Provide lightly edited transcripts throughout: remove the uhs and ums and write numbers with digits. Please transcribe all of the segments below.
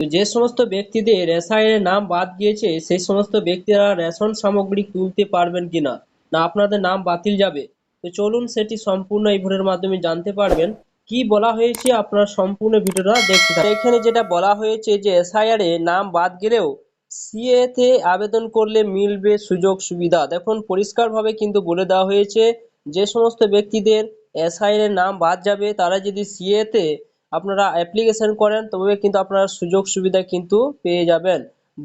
তো যে সমস্ত ব্যক্তিদের এসআইয়ের নাম বাদ গিয়েছে সেই সমস্ত ব্যক্তিরা রেশন সামগ্রী তুলতে পারবেন কিনা, না আপনাদের নাম বাতিল যাবে। তো চলুন সেটি সম্পূর্ণ এই ভিডিওর মাধ্যমে জানতে পারবেন। কি বলা হয়েছে আপনারা সম্পূর্ণ ভিডিওটা দেখতে থাকুন। এখানে যেটা বলা হয়েছে যে এসআইআর এ নাম বাদ গেলেও সিএ তে আবেদন করলে মিলবে সুযোগ সুবিধা। দেখুন পরিষ্কারভাবে কিন্তু বলে দেওয়া হয়েছে যে সমস্ত ব্যক্তিদের এসআইআর এর নাম বাদ যাবে তারা যদি সিএ তে আপনারা অ্যাপ্লিকেশন করেন তবে কিন্তু আপনারা সুযোগ সুবিধা কিন্তু পেয়ে যাবেন,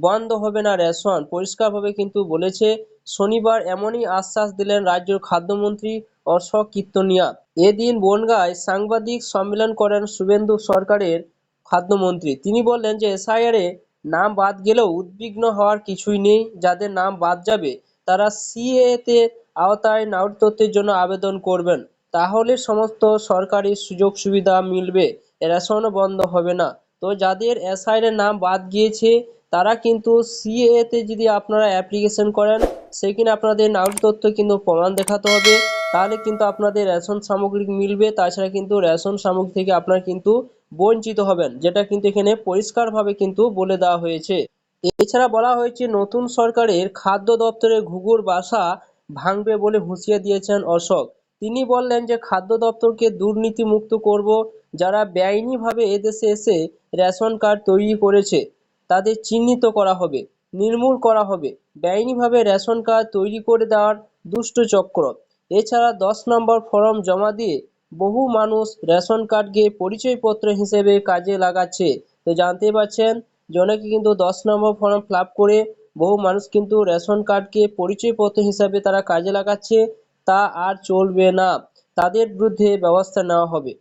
বন্ধ হবে না রেশন। পরিষ্কারভাবে কিন্তু বলেছে। শনিবার এমনই আশ্বাস দিলেন রাজ্যের খাদ্যমন্ত্রী অশোক কীর্তনিয়া। এদিন বনগাঁয় সাংবাদিক সম্মেলন করেন শুভেন্দু সরকারের খাদ্যমন্ত্রী। তিনি বললেন যে এসআইআর এ নাম বাদ গেলেও উদ্বিগ্ন হওয়ার কিছুই নেই। যাদের নাম বাদ যাবে তারা সিএ তে আওতায় নাগরিকত্বের জন্য আবেদন করবেন, তাহলে সমস্ত সরকারি সুযোগ সুবিধা মিলবে, রেশনও বন্ধ হবে না। তো যাদের এসআইআর এর নাম বাদ গিয়েছে তারা কিন্তু সিএ তে যদি আপনারা অ্যাপ্লিকেশন করেন সেখানে আপনাদের নাগরিকত্ব কিন্তু প্রমাণ দেখাতে হবে, তাহলে কিন্তু আপনাদের রেশন সামগ্রী মিলবে। তাছাড়া কিন্তু রেশন সামগ্রী থেকে আপনারা কিন্তু বঞ্চিত হবেন, যেটা কিন্তু এখানে পরিষ্কারভাবে কিন্তু বলে দেওয়া হয়েছে। এছাড়া বলা হয়েছে নতুন সরকারের খাদ্য দপ্তরের ঘুঘুর বাসা ভাঙবে বলে হুঁশিয়ারি দিয়েছেন অশোক। তিনি বললেন যে খাদ্য দপ্তরকে দুর্নীতি মুক্ত করব, যারা বেআইনিভাবে এদেশে এসে রেশন কার্ড তৈরি করেছে তাদের চিহ্নিত করা হবে, নির্মূল করা হবে বেআইনিভাবে রেশন কার্ড তৈরি করে দেওয়ার দুষ্ট চক্র। এছাড়া 10 নম্বর ফর্ম জমা দিয়ে বহু মানুষ রেশন কার্ডকে পরিচয়পত্র হিসেবে কাজে লাগাচ্ছে। তো জানতে পারছেন যে অনেকে কিন্তু 10 নম্বর ফর্ম ফিল আপ করে বহু মানুষ কিন্তু রেশন কার্ডকে পরিচয়পত্র হিসাবে তারা কাজে লাগাচ্ছে। তা আর চলবে না, তাদের বিরুদ্ধে ব্যবস্থা নেওয়া হবে।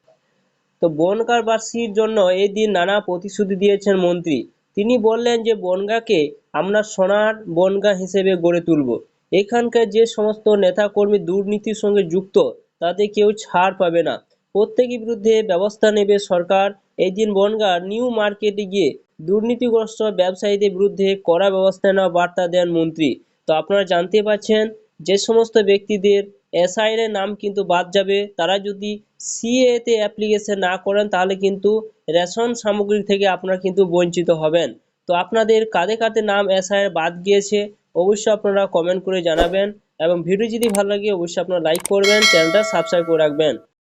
তো বনগাঁবাসীর জন্য এই দিন নানা প্রতিশ্রুতি দিয়েছেন মন্ত্রী। তিনি বললেন যে বনগাঁকে আমরা সোনার বনগাঁ হিসেবে গড়ে তুলব। এখানকার যে সমস্ত নেতাকর্মী দুর্নীতির সঙ্গে যুক্ত তাতে কেউ ছাড় পাবে না, প্রত্যেকের বিরুদ্ধে ব্যবস্থা নেবে সরকার। এই দিন বনগাঁর নিউ মার্কেটে গিয়ে দুর্নীতিগ্রস্ত ব্যবসায়ীদের বিরুদ্ধে কড়া ব্যবস্থা নেওয়ার বার্তা দেন মন্ত্রী। তো আপনারা জানতে পারছেন যে সমস্ত ব্যক্তিদের এসআইআর এর নাম কিন্তু বাদ যাবে তারা যদি সিএ তে অ্যাপ্লিকেশন না করেন তাহলে কিন্তু রেশন সামগ্রী থেকে আপনারা কিন্তু বঞ্চিত হবেন। তো আপনাদের কাদের কাদের নাম এসআইআর বাদ গিয়েছে অবশ্যই আপনারা কমেন্ট করে জানাবেন, এবং ভিডিও যদি ভালো লাগে অবশ্যই আপনারা লাইক করবেন, চ্যানেলটা সাবস্ক্রাইব করে রাখবেন।